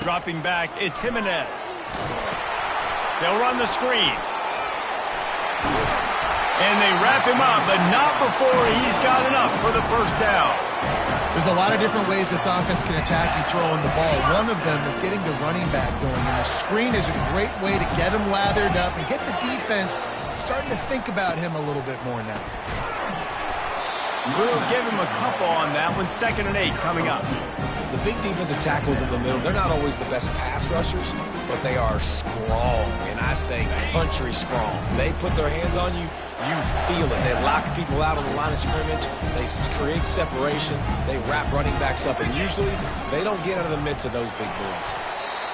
Dropping back, it's Jimenez. They'll run the screen. And they wrap him up, but not before he's got enough for the first down. There's a lot of different ways this offense can attack you throwing the ball. One of them is getting the running back going, and the screen is a great way to get him lathered up and get the defense starting to think about him a little bit more now. We'll give him a couple on that one. 2nd and 8 coming up. The big defensive tackles in the middle, they're not always the best pass rushers, but they are strong, and I say country strong. They put their hands on you, you feel it. They lock people out on the line of scrimmage. They create separation. They wrap running backs up, and usually they don't get out of the midst of those big boys.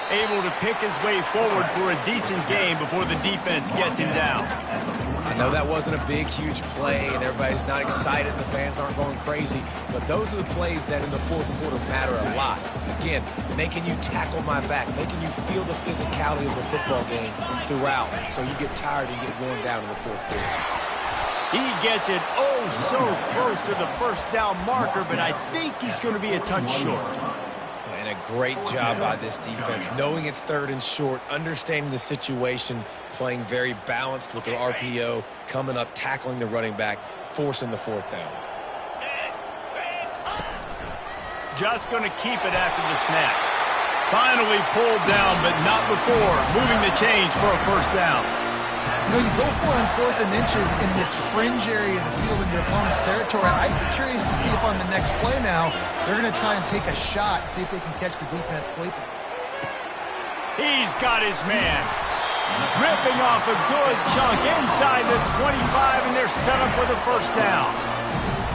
Able to pick his way forward for a decent game before the defense gets him down. I know that wasn't a big, huge play, and everybody's not excited. The fans aren't going crazy. But those are the plays that in the fourth quarter matter a lot. Again, making you tackle my back, making you feel the physicality of the football game throughout. So you get tired and get worn down in the fourth quarter. He gets it oh so close to the first down marker, but I think he's going to be a touch short. And a great job by this defense, knowing it's 3rd and short, understanding the situation, playing very balanced with their RPO, coming up, tackling the running back, forcing the 4th down. Just going to keep it after the snap. Finally pulled down, but not before moving the chains for a first down. You know, you go for it on 4th and inches in this fringe area of the field in your opponent's territory. I'd be curious to see if on the next play now, they're going to try and take a shot and see if they can catch the defense sleeping. He's got his man. Ripping off a good chunk inside the 25, and they're set up with a first down.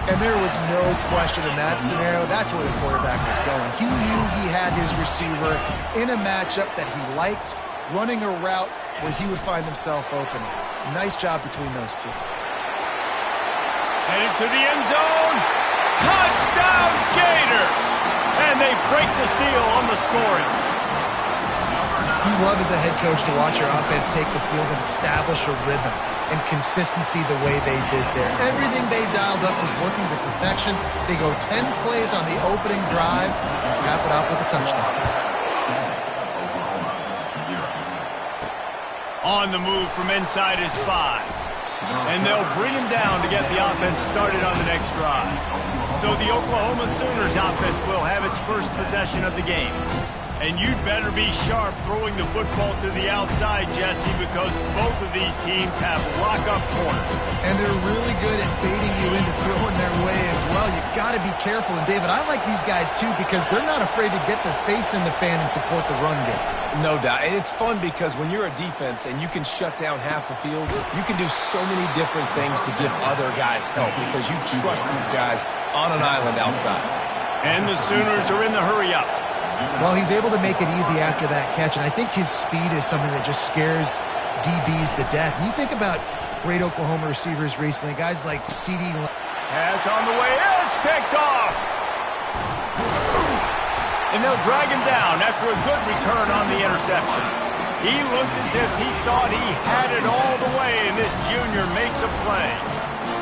And there was no question in that scenario. That's where the quarterback was going. He knew he had his receiver in a matchup that he liked, running a route where he would find himself open. Nice job between those two. Headed to the end zone. Touchdown, Gator! And they break the seal on the scoring. You love as a head coach to watch your offense take the field and establish a rhythm and consistency the way they did there. Everything they dialed up was working to perfection. They go 10 plays on the opening drive and cap it off with a touchdown. On the move from inside is 5. And they'll bring him down to get the offense started on the next drive. So the Oklahoma Sooners offense will have its first possession of the game. And you'd better be sharp throwing the football to the outside, Jesse, because both of these teams have lock-up corners. And they're really good at baiting you into throwing their way as well. You've got to be careful. And, David, I like these guys, too, because they're not afraid to get their face in the fan and support the run game. No doubt. And it's fun because when you're a defense and you can shut down half the field, you can do so many different things to give other guys help because you trust these guys on an island outside. And the Sooners are in the hurry-up. Well, he's able to make it easy after that catch, and I think his speed is something that just scares DBs to death. You think about great Oklahoma receivers recently, guys like C.D. Pass on the way, it's picked off! And they'll drag him down after a good return on the interception. He looked as if he thought he had it all the way, and this junior makes a play.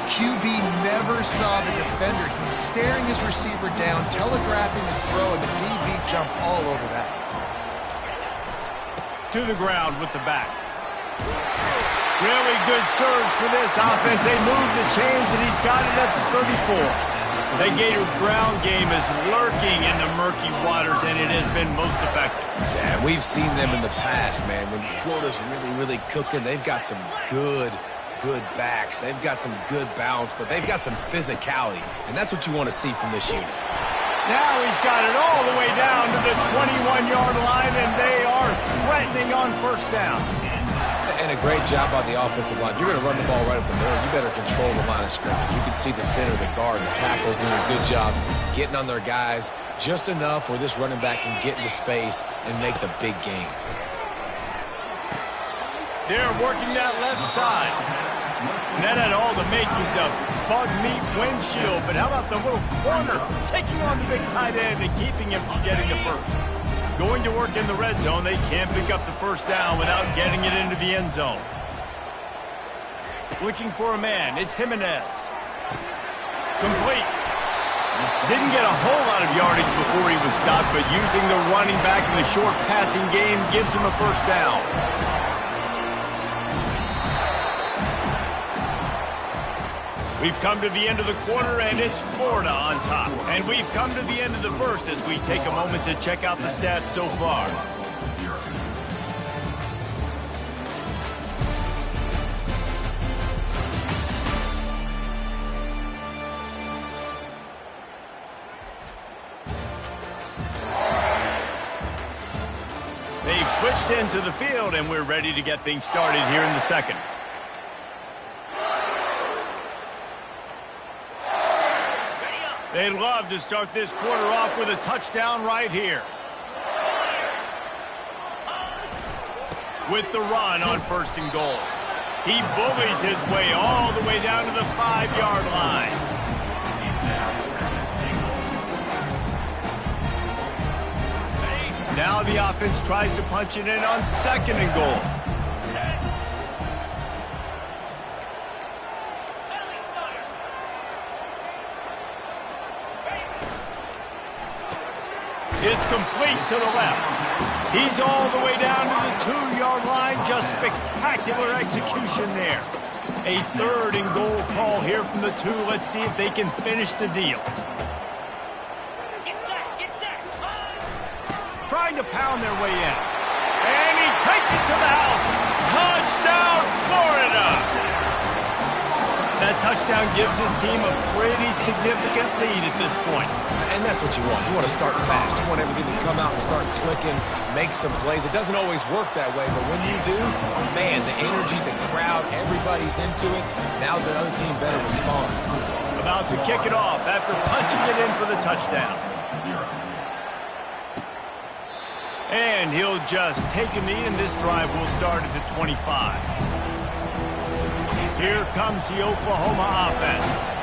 QB never saw the defender. He's staring his receiver down, telegraphing his throw, and the DB jumped all over that. To the ground with the back. Really good surge for this offense. They move the chains, and he's got it at the 34. The Gator ground game is lurking in the murky waters, and it has been most effective. Yeah, we've seen them in the past, man. When Florida's really cooking, they've got some good backs. They've got some good balance, but they've got some physicality, and that's what you want to see from this unit. Now he's got it all the way down to the 21-yard line, and they are threatening on first down. And a great job on the offensive line. If you're going to run the ball right up the middle, you better control the line of scrimmage. You can see the center, the guard, the tackles doing a good job getting on their guys just enough where this running back can get into space and make the big game. They're working that left side. And that had all the makings of bug meat windshield, but how about the little corner taking on the big tight end and keeping him from getting the first? Going to work in the red zone, they can't pick up the first down without getting it into the end zone. Looking for a man, it's Jimenez. Complete. Didn't get a whole lot of yardage before he was stopped, but using the running back in the short passing game gives him a first down. We've come to the end of the quarter, and it's Florida on top. And we've come to the end of the first as we take a moment to check out the stats so far. They've switched into the field, and we're ready to get things started here in the second. They'd love to start this quarter off with a touchdown right here. With the run on 1st and goal. He bullies his way all the way down to the 5-yard line. Now the offense tries to punch it in on 2nd and goal. It's complete to the left. He's all the way down to the 2-yard line. Just spectacular execution there. A 3rd and goal call here from the 2. Let's see if they can finish the deal. Trying to pound their way in. And he takes it to the house. Touchdown, Florida! That touchdown gives his team a pretty significant lead at this point. And that's what you want. You want to start fast. You want everything to come out and start clicking, make some plays. It doesn't always work that way, but when you do, man, the energy, the crowd, everybody's into it. Now the other team better respond. About to kick it off after punching it in for the touchdown. And he'll just take a knee, and this drive will start at the 25. Here comes the Oklahoma offense.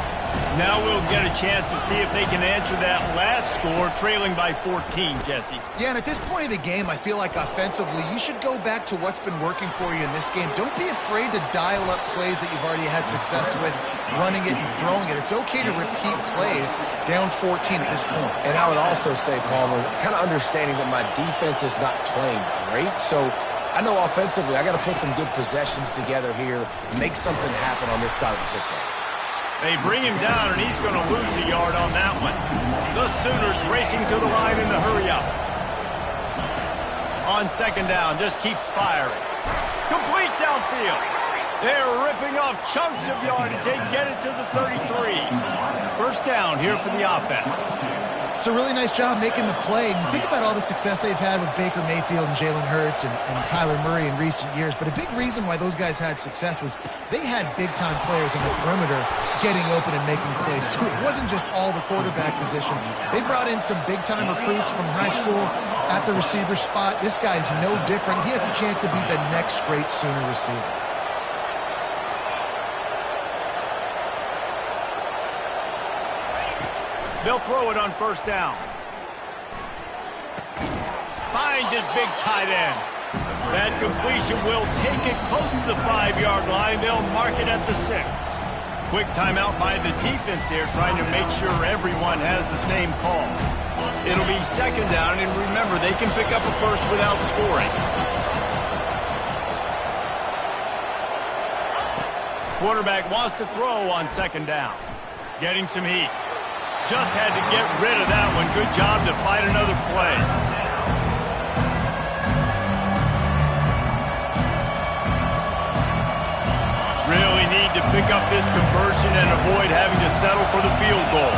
Now we'll get a chance to see if they can answer that last score, trailing by 14, Jesse. Yeah, and at this point of the game, I feel like offensively, you should go back to what's been working for you in this game. Don't be afraid to dial up plays that you've already had success with, running it and throwing it. It's okay to repeat plays down 14 at this point. And I would also say, Palmer, kind of understanding that my defense is not playing great, so I know offensively I got to put some good possessions together here, make something happen on this side of the football. They bring him down, and he's going to lose a yard on that one. The Sooners racing to the line in the hurry-up. On 2nd down, just keeps firing. Complete downfield. They're ripping off chunks of yardage. They get it to the 33. First down here for the offense. It's a really nice job making the play. And you think about all the success they've had with Baker Mayfield and Jalen Hurts and Kyler Murray in recent years. But a big reason why those guys had success was they had big-time players on the perimeter getting open and making plays, too. It wasn't just all the quarterback position. They brought in some big-time recruits from high school at the receiver spot. This guy's no different. He has a chance to be the next great Sooner receiver. They'll throw it on 1st down. Finds his big tight end. That completion will take it close to the 5-yard line. They'll mark it at the 6. Quick timeout by the defense there, trying to make sure everyone has the same call. It'll be 2nd down, and remember, they can pick up a first without scoring. Quarterback wants to throw on 2nd down. Getting some heat. Just had to get rid of that one. Good job to find another play. Really need to pick up this conversion and avoid having to settle for the field goal.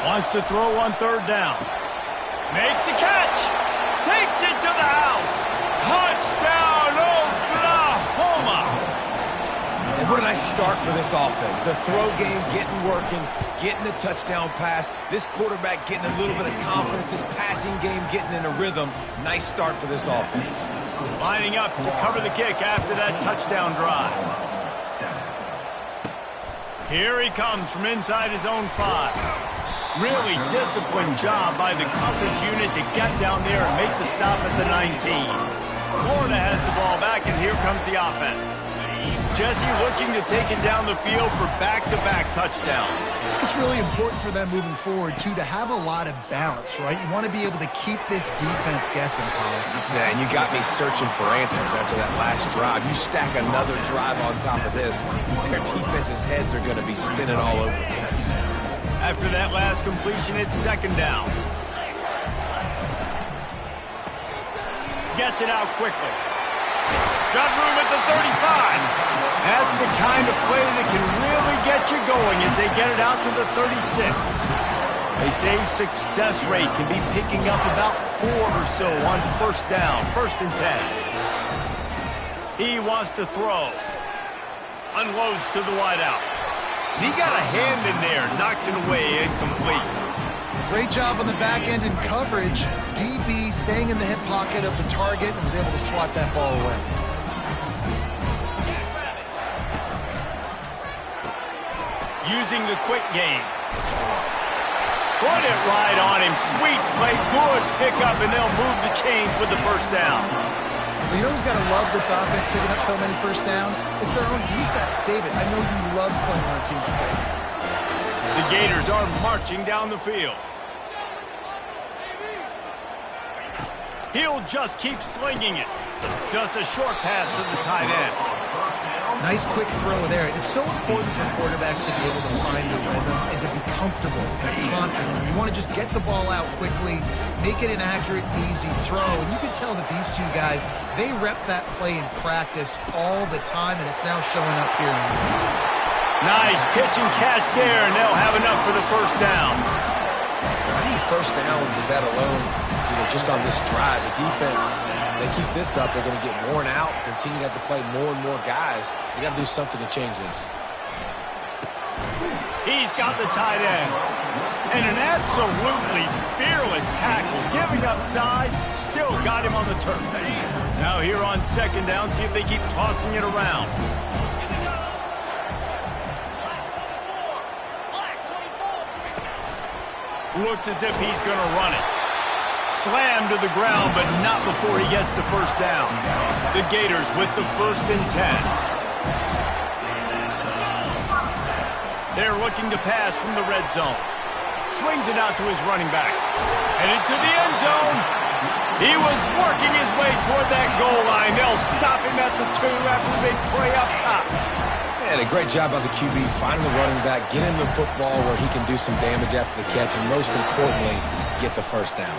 Wants to throw on 3rd down. Makes the catch. Takes it to the house. Touchdown, Oklahoma. And what a nice start for this offense. The throw game getting working, getting the touchdown pass. This quarterback getting a little bit of confidence. This passing game getting in a rhythm. Nice start for this offense. Lining up to cover the kick after that touchdown drive. Here he comes from inside his own 5. Really disciplined job by the coverage unit to get down there and make the stop at the 19. Florida has the ball back, and here comes the offense. Jesse looking to take it down the field for back-to-back touchdowns. It's really important for them moving forward, too, to have a lot of balance, right? You want to be able to keep this defense guessing, Colin. Man, you got me searching for answers after that last drive. You stack another drive on top of this, their defense's heads are going to be spinning all over the place. After that last completion, it's second down. Gets it out quickly. Got room at the 35. That's the kind of play that can really get you going as they get it out to the 36. They say success rate can be picking up about 4 or so on first down, 1st and 10. He wants to throw. Unloads to the wideout. And he got a hand in there, knocks it away, incomplete. Great job on the back end in coverage. DB staying in the hip pocket of the target and was able to swat that ball away. Using the quick game. Put it right on him. Sweet play, good pickup, and they'll move the chains with the first down. Well, you know who's got to love this offense picking up so many first downs? It's their own defense. David, I know you love playing on teams with great defenses. The Gators are marching down the field. He'll just keep slinging it. Just a short pass to the tight end. Nice quick throw there. It's so important for quarterbacks to be able to find their rhythm and to be comfortable and confident. You want to just get the ball out quickly, make it an accurate, easy throw. And you can tell that these two guys, they rep that play in practice all the time, and it's now showing up here. Nice pitch and catch there, and they'll have enough for the first down. How many first downs is that alone? You know, just on this drive, the defense, they keep this up, they're going to get worn out, continue to have to play more and more guys. They got to do something to change this. He's got the tight end. And an absolutely fearless tackle, giving up size, still got him on the turf. Now here on second down, see if they keep tossing it around. Looks as if he's going to run it. Slammed to the ground, but not before he gets the first down. The Gators with the 1st and 10. They're looking to pass from the red zone. Swings it out to his running back. Headed to the end zone. He was working his way toward that goal line. They'll stop him at the 2 after a big play up top. And a great job by the QB, finding the running back, get him the football where he can do some damage after the catch, and most importantly, get the first down.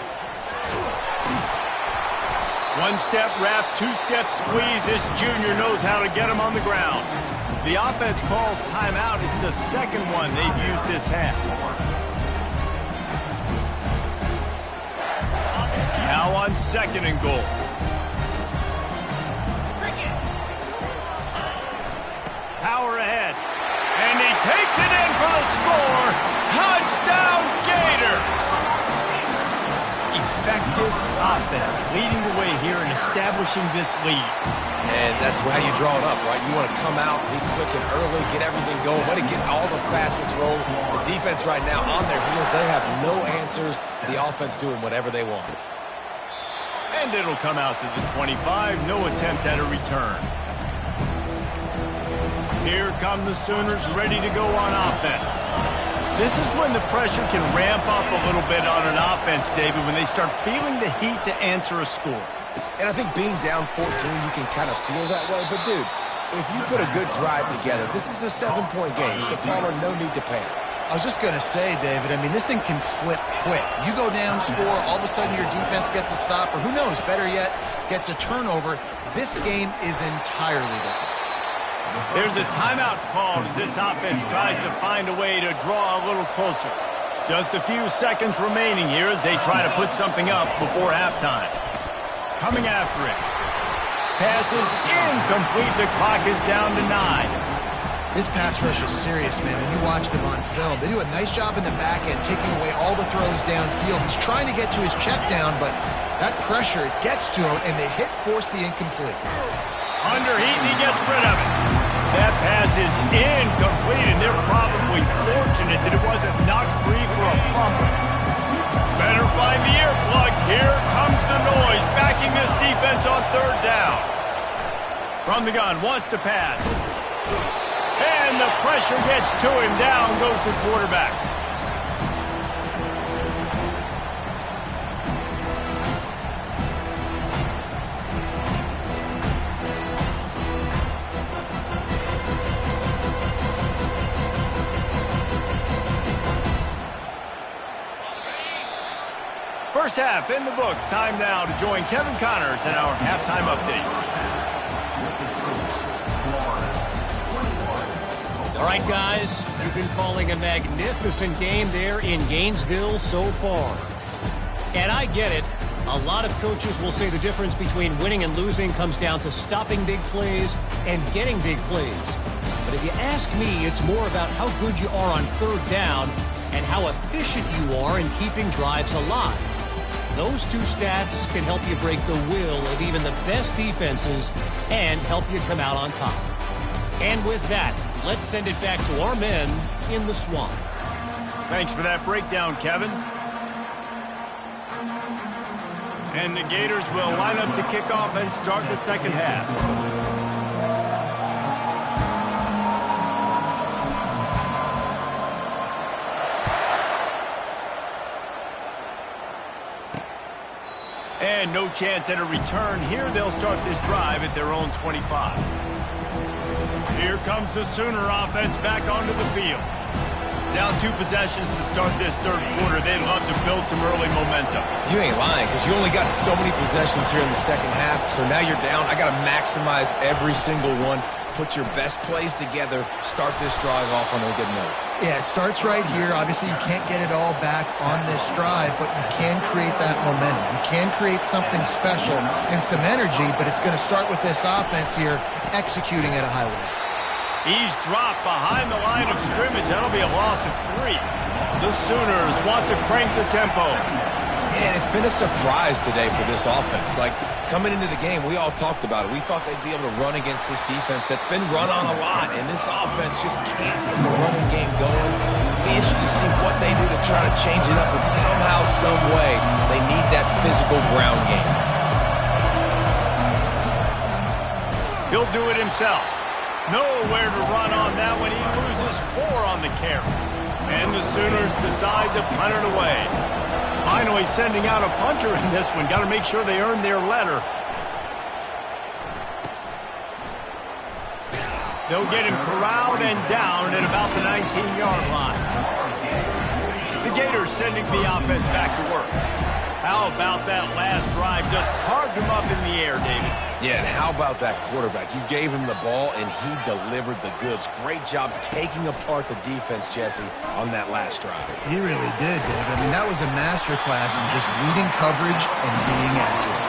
1-step wrap, 2-step squeeze. This junior knows how to get him on the ground. The offense calls timeout. It's the second one they've used this half. Now on 2nd and goal. Power ahead. And he takes it in for the score. Touchdown, Gator! Effective offense, leading the way here and establishing this lead. And that's how you draw it up, right? You want to come out, be clicking early, get everything going, let it get all the facets rolling. The defense right now on their heels, they have no answers. The offense doing whatever they want. And it'll come out to the 25. No attempt at a return. Here come the Sooners ready to go on offense. This is when the pressure can ramp up a little bit on an offense, David, when they start feeling the heat to answer a score. And I think being down 14, you can kind of feel that way. But, dude, if you put a good drive together, this is a 7-point game. So, Palmer, no need to panic. I was just going to say, David, I mean, this thing can flip quick. You go down, score, all of a sudden your defense gets a stop, or who knows, better yet, gets a turnover. This game is entirely different. There's a timeout called as this offense tries to find a way to draw a little closer. Just a few seconds remaining here as they try to put something up before halftime. Coming after it. Pass is incomplete. The clock is down to 9. This pass rush is serious, man. When you watch them on film, they do a nice job in the back end, taking away all the throws downfield. He's trying to get to his check down, but that pressure gets to him, and they force the incomplete. Under heat, and he gets rid of it. That pass is incomplete, and they're probably fortunate that it wasn't knocked free for a fumble. Better find the earplugs. Here comes the noise, backing this defense on 3rd down. From the gun, wants to pass. And the pressure gets to him. Down goes the quarterback. First half in the books. Time now to join Kevin Connors in our halftime update. All right, guys, you've been calling a magnificent game there in Gainesville so far. And I get it. A lot of coaches will say the difference between winning and losing comes down to stopping big plays and getting big plays. But if you ask me, it's more about how good you are on third down and how efficient you are in keeping drives alive. Those two stats can help you break the will of even the best defenses and help you come out on top. And with that, let's send it back to our men in the swamp. Thanks for that breakdown, Kevin. And the Gators will line up to kick off and start the second half. And no chance at a return here. They'll start this drive at their own 25. Here comes the Sooner offense back onto the field. Down 2 possessions to start this third quarter. They'd love to build some early momentum. You ain't lying, because you only got so many possessions here in the second half, so now you're down. I got to maximize every single one. Put your best plays together. Start this drive off on a good note. Yeah, it starts right here. Obviously, you can't get it all back on this drive, but you can create that momentum. You can create something special and some energy, but it's going to start with this offense here executing at a high level. He's dropped behind the line of scrimmage. That'll be a loss of 3. The Sooners want to crank the tempo. And it's been a surprise today for this offense. Like, coming into the game, we all talked about it. We thought they'd be able to run against this defense that's been run on a lot, and this offense just can't get the running game going. It'll be interesting to see what they do to try to change it up, but somehow, some way, they need that physical ground game. He'll do it himself. Nowhere to run on that one. He loses 4 on the carry. And the Sooners decide to punt it away. Finally sending out a punter in this one. Got to make sure they earn their letter. They'll get him corralled and down at about the 19-yard line. The Gators sending the offense back to work. How about that last drive? Just carved him up in the air, David. Yeah, and how about that quarterback? You gave him the ball, and he delivered the goods. Great job taking apart the defense, Jesse, on that last drive. He really did, David. I mean, that was a masterclass in just reading coverage and being accurate.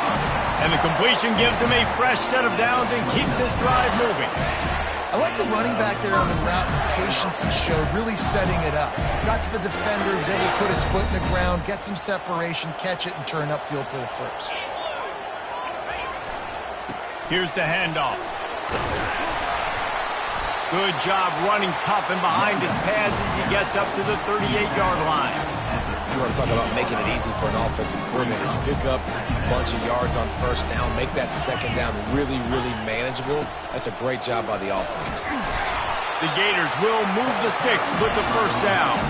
And the completion gives him a fresh set of downs and keeps this drive moving. I like the running back there on the route and the patience he showed, really setting it up. Got to the defender, was able to put his foot in the ground, get some separation, catch it, and turn upfield for the first. Here's the handoff. Good job running tough and behind his pads as he gets up to the 38-yard line. You want to talk about making it easy for an offensive coordinator. You pick up a bunch of yards on first down, make that second down really, really manageable. That's a great job by the offense. The Gators will move the sticks with the first down.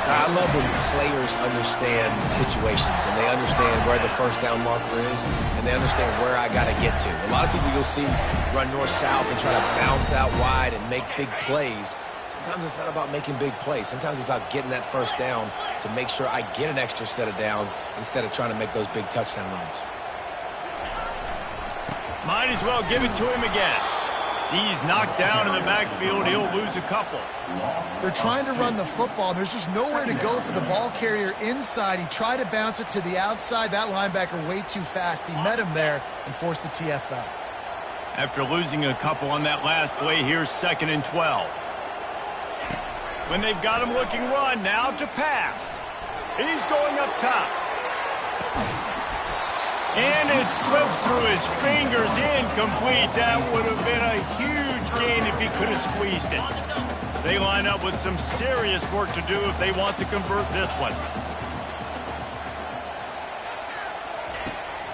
I love when players understand situations and they understand where the first down marker is and they understand where I got to get to. A lot of people you'll see run north-south and try to bounce out wide and make big plays. Sometimes it's not about making big plays. Sometimes it's about getting that first down to make sure I get an extra set of downs instead of trying to make those big touchdown runs. Might as well give it to him again. He's knocked down in the backfield. He'll lose a couple. They're trying to run the football. There's just nowhere to go for the ball carrier inside. He tried to bounce it to the outside. That linebacker way too fast. He met him there and forced the TFL. After losing a couple on that last play, here's 2nd and 12. When they've got him looking run, now to pass. He's going up top. And it slips through his fingers, incomplete. That would have been a huge gain if he could have squeezed it. They line up with some serious work to do if they want to convert this one.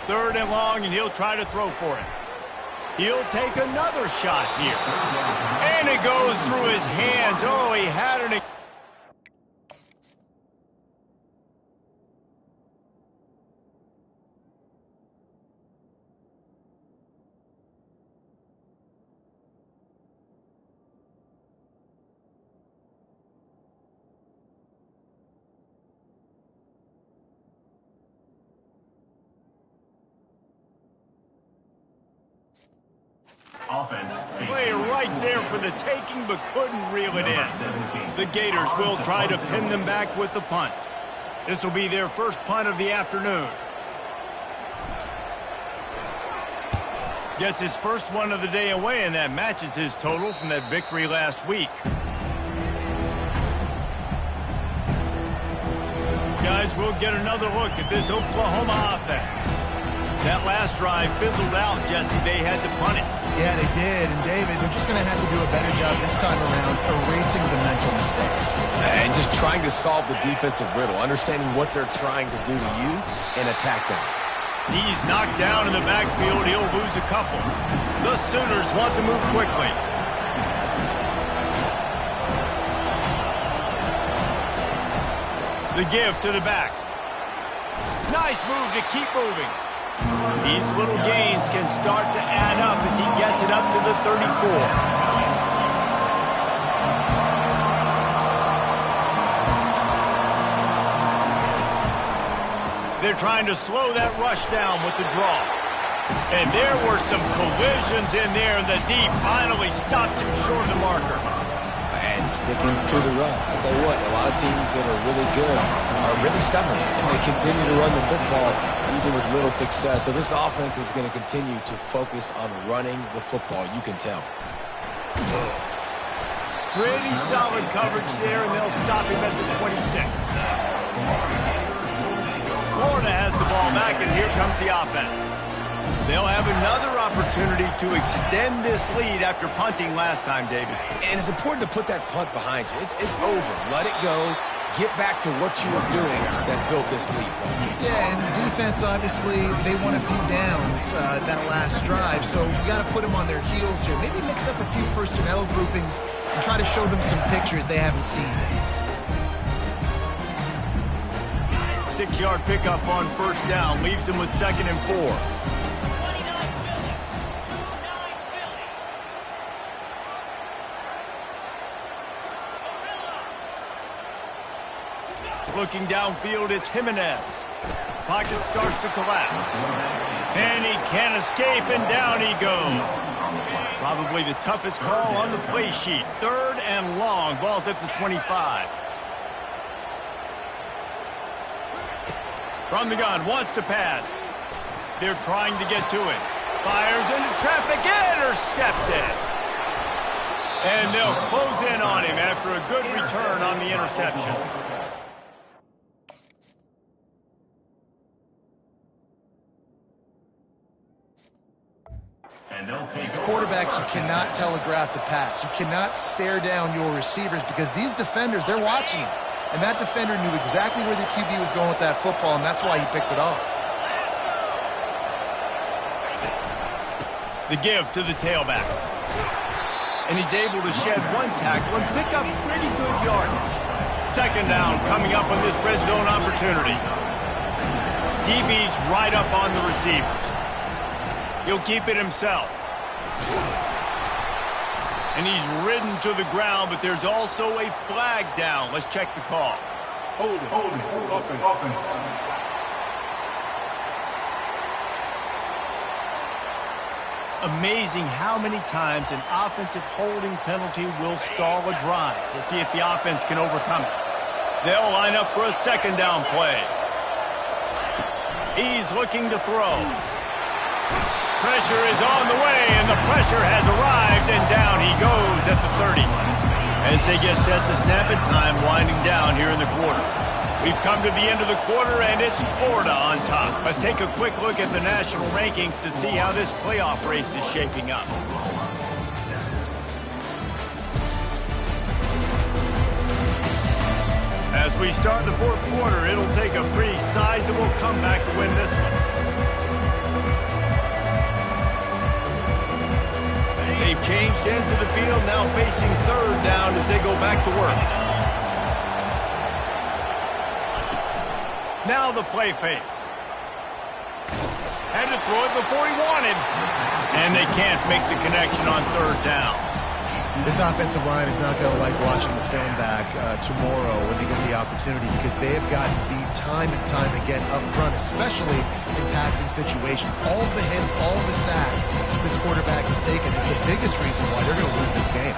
3rd and long, and he'll try to throw for it. He'll take another shot here. And it goes through his hands. Oh, he had an... Play right there for the taking, but couldn't reel it in. The Gators will try to pin them back with the punt. This will be their first punt of the afternoon. Gets his first one of the day away, and that matches his total from that victory last week. Guys, we'll get another look at this Oklahoma offense. That last drive fizzled out, Jesse. They had to punt it. Yeah, they did. And, David, they're just going to have to do a better job this time around erasing the mental mistakes. And just trying to solve the defensive riddle, understanding what they're trying to do to you and attack them. He's knocked down in the backfield. He'll lose a couple. The Sooners want to move quickly. The give to the back. Nice move to keep moving. These little gains can start to add up as he gets it up to the 34. They're trying to slow that rush down with the draw. And there were some collisions in there, and the D finally stopped him short of the marker. And sticking to the run. I tell you what, a lot of teams that are really good are really stubborn, and they continue to run the football even with little success. So this offense is going to continue to focus on running the football, you can tell. Pretty solid coverage there, and they'll stop him at the 26. Florida has the ball back, and here comes the offense. They'll have another opportunity to extend this lead after punting last time, David. And it's important to put that punt behind you. It's over. Let it go. Get back to what you were doing that built this lead, though. Yeah, and defense, obviously, they won a few downs that last drive, so you got to put them on their heels here. Maybe mix up a few personnel groupings and try to show them some pictures they haven't seen. 6-yard pickup on first down leaves them with 2nd and 4. Looking downfield, it's Jimenez. Pocket starts to collapse. And he can't escape, and down he goes. Probably the toughest call on the play sheet. 3rd and long. Ball's at the 25. From the gun, wants to pass. They're trying to get to it. Fires into traffic, intercepted. And they'll close in on him after a good return on the interception. As quarterbacks, you cannot telegraph the pass. You cannot stare down your receivers because these defenders, they're watching him. And that defender knew exactly where the QB was going with that football, and that's why he picked it off. The give to the tailback. And he's able to shed one tackle and pick up pretty good yardage. 2nd down coming up on this red zone opportunity. DB's right up on the receivers. He'll keep it himself. And he's ridden to the ground, but there's also a flag down. Let's check the call. Hold it. Open. Amazing how many times an offensive holding penalty will stall a drive. We'll see if the offense can overcome it. They'll line up for a 2nd down play. He's looking to throw. Pressure is on the way, and the pressure has arrived, and down he goes at the 30. As they get set to snap it, time winding down here in the quarter. We've come to the end of the quarter, and it's Florida on top. Let's take a quick look at the national rankings to see how this playoff race is shaping up. As we start the 4th quarter, it'll take a pretty sizable comeback to win this one. changed ends of the field, now facing third down as they go back to work. Now the play fake. Had to throw it before he wanted. And they can't make the connection on third down. This offensive line is not going to like watching the film back tomorrow when they get the opportunity, because they have gotten beat time and time again up front, especially in passing situations. All of the hits, all of the sacks this quarterback has taken is the biggest reason why they're going to lose this game.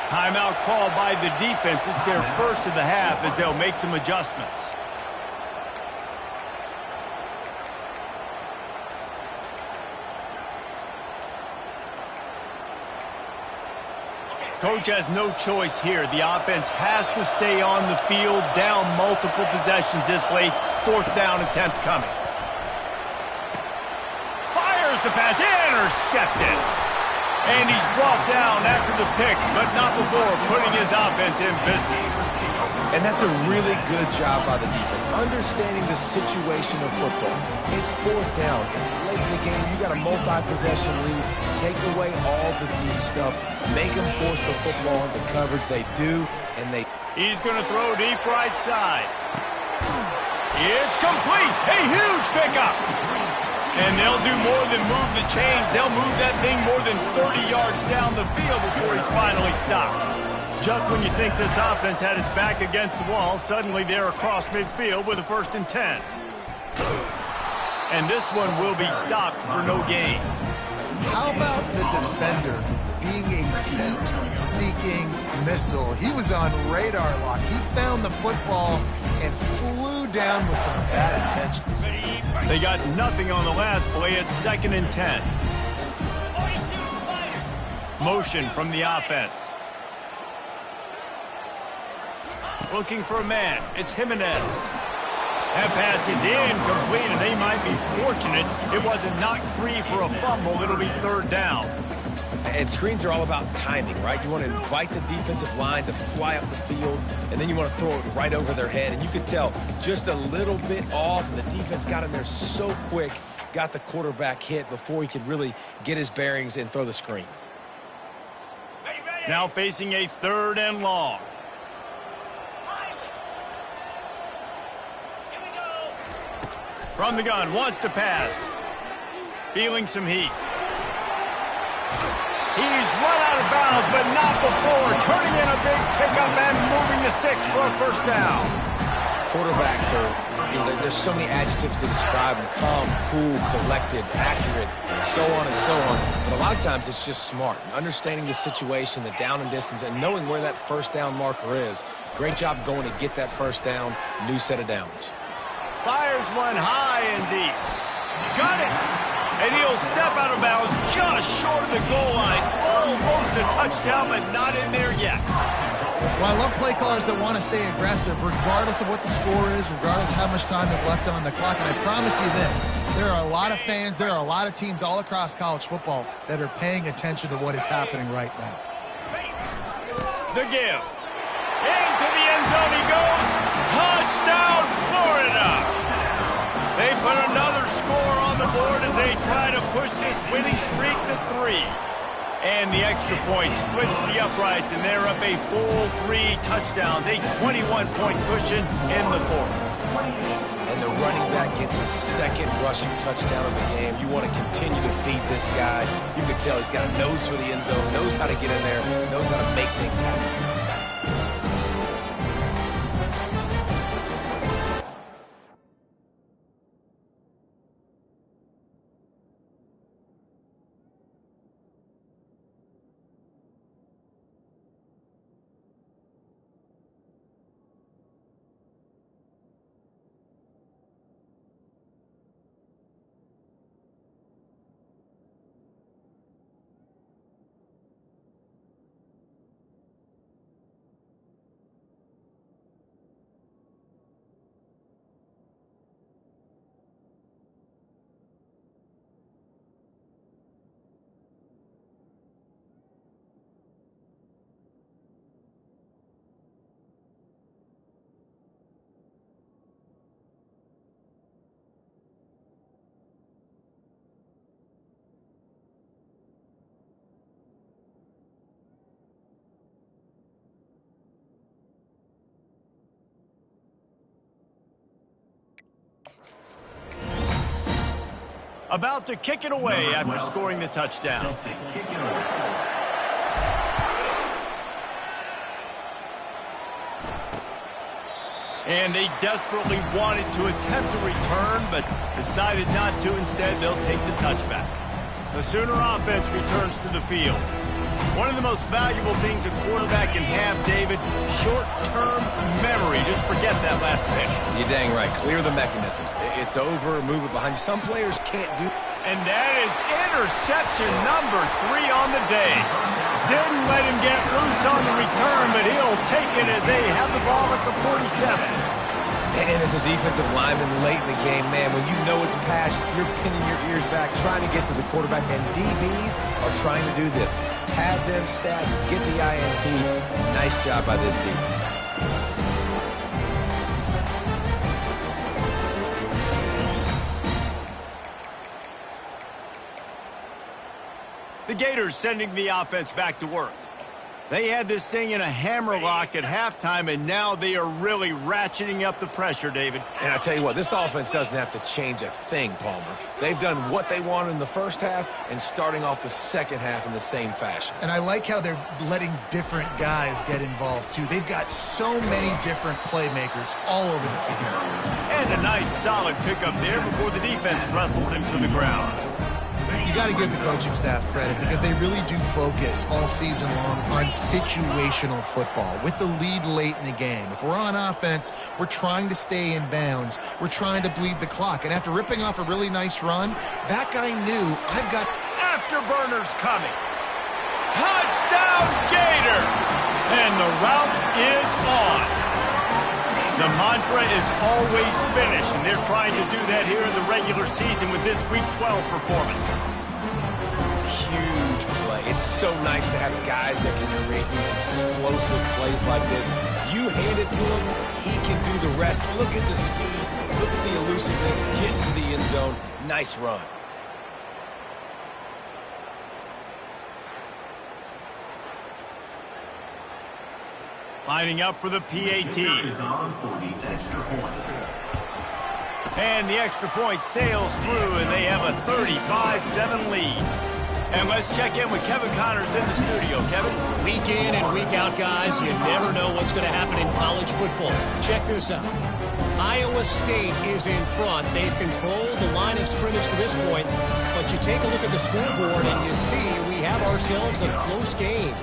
Timeout called by the defense. It's their first of the half as they'll make some adjustments. Coach has no choice here. The offense has to stay on the field, down multiple possessions this late. Fourth down attempt coming. Fires the pass, intercepted. And he's brought down after the pick, but not before putting his offense in business. And that's a really good job by the defense, understanding the situation of football. It's fourth down. It's late in the game. You got a multi-possession lead. Take away all the deep stuff. Make them force the football into coverage. They do, and they... He's going to throw deep right side. It's complete. A huge pickup. And they'll do more than move the chains. They'll move that thing more than 30 yards down the field before he's finally stopped. Just when you think this offense had its back against the wall, suddenly they're across midfield with a 1st and 10. And this one will be stopped for no gain. How about the defender being a heat-seeking missile? He was on radar lock. He found the football and flew down with some bad intentions. They got nothing on the last play. It's 2nd and 10. Motion from the offense. Looking for a man. It's Jimenez. That pass is incomplete, and they might be fortunate it wasn't knocked free for a fumble. It'll be 3rd down. And screens are all about timing, right? You want to invite the defensive line to fly up the field, and then you want to throw it right over their head. And you could tell just a little bit off, and the defense got in there so quick, got the quarterback hit before he could really get his bearings and throw the screen. Now facing a 3rd and long. From the gun, wants to pass. Feeling some heat. He's run out of bounds, but not before. Turning in a big pickup and moving the sticks for a 1st down. Quarterbacks are, there's so many adjectives to describe them. Calm, cool, collected, accurate, so on and so on. But a lot of times it's just smart. Understanding the situation, the down and distance, and knowing where that 1st down marker is. Great job going to get that 1st down, new set of downs. Fires one high and deep. Got it. And he'll step out of bounds just short of the goal line. Almost a touchdown, but not in there yet. Well, I love play callers that want to stay aggressive, regardless of what the score is, regardless of how much time is left on the clock. And I promise you this, there are a lot of fans, there are a lot of teams all across college football that are paying attention to what is happening right now. The give. Into the end zone he goes. Touchdown, Florida. They put another score on the board as they try to push this winning streak to 3. And the extra point splits the uprights, and they're up a full 3 touchdowns, a 21-point cushion in the 4th. And the running back gets his 2nd rushing touchdown of the game. You want to continue to feed this guy. You can tell he's got a nose for the end zone, knows how to get in there, knows how to make things happen. About to kick it away after scoring the touchdown. And they desperately wanted to attempt a return, but decided not to. Instead, they'll take the touchback. The Sooner offense returns to the field. One of the most valuable things a quarterback can have, David, short-term memory. Just forget that last pick. You're dang right. Clear the mechanism. It's over. Move it behind you. Some players can't do. And that is interception number 3 on the day. Didn't let him get loose on the return, but he'll take it as they have the ball at the 47. And as a defensive lineman late in the game, man, when you know it's pass, you're pinning your ears back, trying to get to the quarterback, and DBs are trying to do this. Pad them stats, get the INT. Nice job by this defense. The Gators sending the offense back to work. They had this thing in a hammerlock at halftime, and now they are really ratcheting up the pressure, David. And I tell you what, this offense doesn't have to change a thing, Palmer. They've done what they wanted in the first half and starting off the second half in the same fashion. And I like how they're letting different guys get involved, too. They've got so many different playmakers all over the field. And a nice, solid pickup there before the defense wrestles him to the ground. You got to give the coaching staff credit because they really do focus all season long on situational football with the lead late in the game. If we're on offense, we're trying to stay in bounds. We're trying to bleed the clock. And after ripping off a really nice run, that guy knew I've got afterburners coming. Touchdown Gator! And the route is on. The mantra is always finish, and they're trying to do that here in the regular season with this Week 12 performance. Huge play. It's so nice to have guys that can create these explosive plays like this. You hand it to him, he can do the rest. Look at the speed. Look at the elusiveness. Get into the end zone. Nice run. Lining up for the PAT. And the extra point sails through, and they have a 35-7 lead. And let's check in with Kevin Connors in the studio. Kevin? Week in and week out, guys, you never know what's going to happen in college football. Check this out. Iowa State is in front. They've controlled the line of scrimmage to this point. But you take a look at the scoreboard, and you see we have ourselves a close game.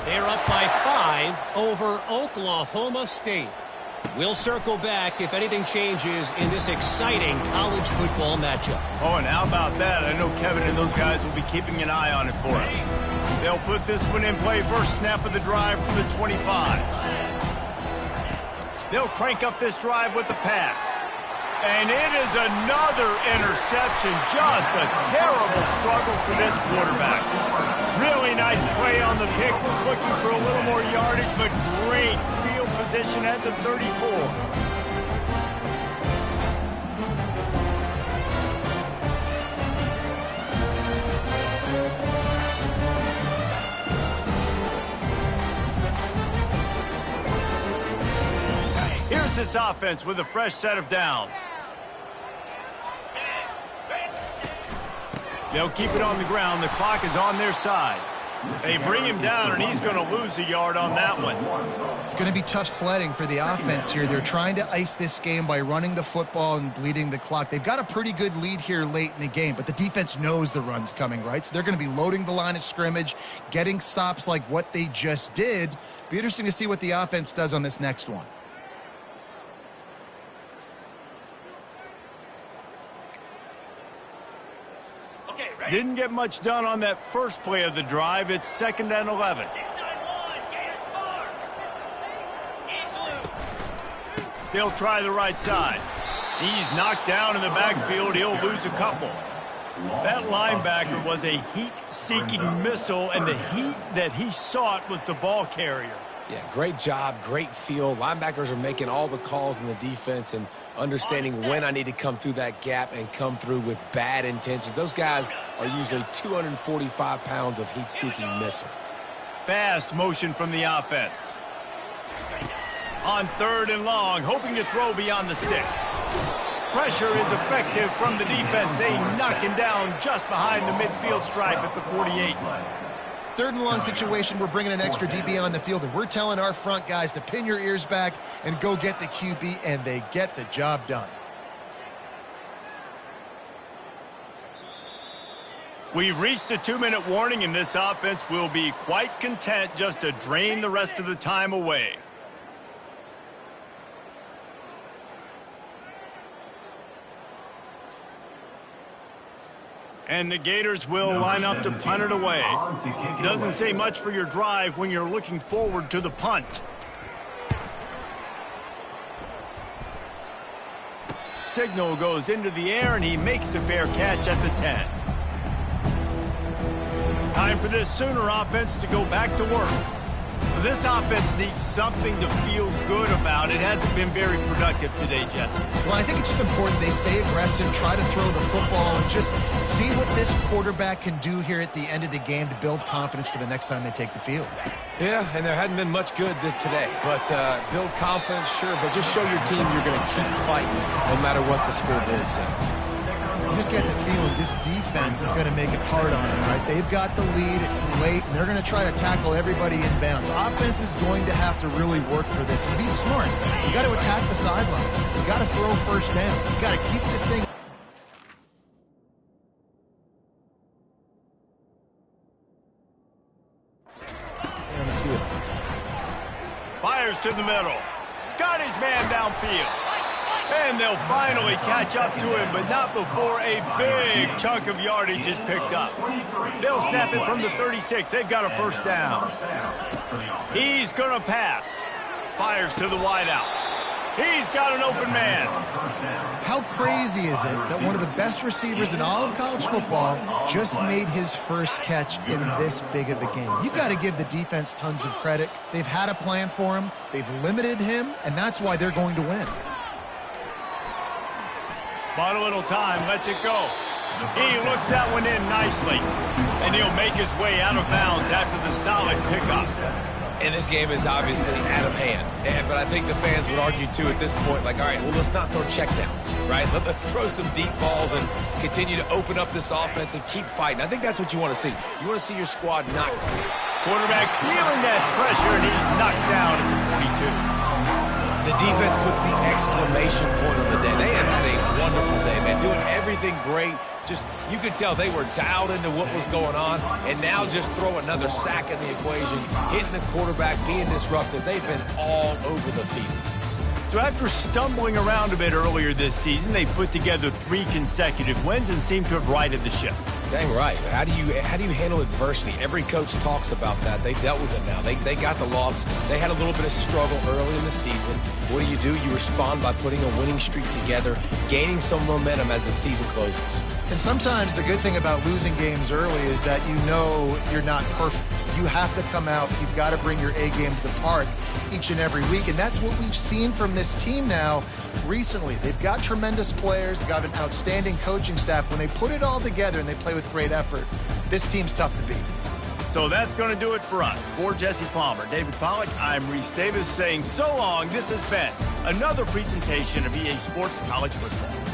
They're up by 5 over Oklahoma State. We'll circle back if anything changes in this exciting college football matchup. Oh, and how about that? I know Kevin and those guys will be keeping an eye on it for us. They'll put this one in play first snap of the drive from the 25. They'll crank up this drive with the pass. And it is another interception. Just a terrible struggle for this quarterback. Really nice play on the pick. Was looking for a little more yardage, but great field position at the 34. Here's this offense with a fresh set of downs. They'll keep it on the ground. The clock is on their side. They bring him down, and he's going to lose a yard on that one. It's going to be tough sledding for the offense here. They're trying to ice this game by running the football and bleeding the clock. They've got a pretty good lead here late in the game, but the defense knows the run's coming, right? So they're going to be loading the line of scrimmage, getting stops like what they just did. Be interesting to see what the offense does on this next one. Didn't get much done on that first play of the drive. It's 2nd and 11. They'll try the right side. He's knocked down in the backfield. He'll lose a couple. That linebacker was a heat-seeking missile, and the heat that he sought was the ball carrier. Yeah, great job, great feel. Linebackers are making all the calls in the defense and understanding when I need to come through that gap and come through with bad intentions. Those guys are usually 245 pounds of heat-seeking missile. Fast motion from the offense. On 3rd and long, hoping to throw beyond the sticks. pressure is effective from the defense. They knock him down just behind the midfield stripe at the 48. Third and long situation, we're bringing an extra DB on the field, and we're telling our front guys to pin your ears back and go get the QB, and they get the job done. We've reached a 2-minute warning, and this offense will be quite content just to drain the rest of the time away. And the Gators will line up to punt it away. Doesn't say much for your drive when you're looking forward to the punt. Signal goes into the air, and he makes the fair catch at the 10. Time for this Sooner offense to go back to work. This offense needs something to feel good about. It hasn't been very productive today, Jesse. Well, I think it's just important they stay aggressive, try to throw the football, and just see what this quarterback can do here at the end of the game to build confidence for the next time they take the field. Yeah, and there hadn't been much good today. But build confidence, sure, but just show your team you're going to keep fighting no matter what the scoreboard says. You just get the feeling this defense is going to make it hard on them, right? They've got the lead, it's late, and they're going to try to tackle everybody in bounds. Offense is going to have to really work for this. And be smart. You got to attack the sidelines. You got to throw first down. You got to keep this thing. On the field. Fires to the middle. Got his man downfield. And they'll finally catch up to him, but not before a big chunk of yardage is picked up. They'll snap it from the 36. They've got a first down. He's going to pass. Fires to the wideout. He's got an open man. How crazy is it that one of the best receivers in all of college football just made his first catch in this big of a game? You've got to give the defense tons of credit. They've had a plan for him. They've limited him, and that's why they're going to win. Bought a little time, lets it go. He looks that one in nicely. And he'll make his way out of bounds after the solid pickup. And this game is obviously out of hand. But I think the fans would argue, too, at this point, like, all right, well, let's not throw checkdowns, right? Let's throw some deep balls and continue to open up this offense and keep fighting. I think that's what you want to see. You want to see your squad not quit. Quarterback feeling that pressure, and he's knocked down at the 42. The defense puts the exclamation point on the day. They have had a wonderful day, man. Doing everything great. Just, you could tell they were dialed into what was going on, and now just throw another sack in the equation, hitting the quarterback, being disruptive. They've been all over the field. So after stumbling around a bit earlier this season, they put together 3 consecutive wins and seem to have righted the ship. Dang right. How do you handle adversity? Every coach talks about that. They've dealt with it now. They got the loss. They had a little bit of struggle early in the season. What do? You respond by putting a winning streak together, gaining some momentum as the season closes. And sometimes the good thing about losing games early is that you know you're not perfect. You have to come out. You've got to bring your A game to the park each and every week. And that's what we've seen from this team now recently. They've got tremendous players. They've got an outstanding coaching staff. When they put it all together and they play with great effort, this team's tough to beat. So that's going to do it for us. For Jesse Palmer, David Pollack, I'm Reese Davis saying so long. This has been another presentation of EA Sports College Football.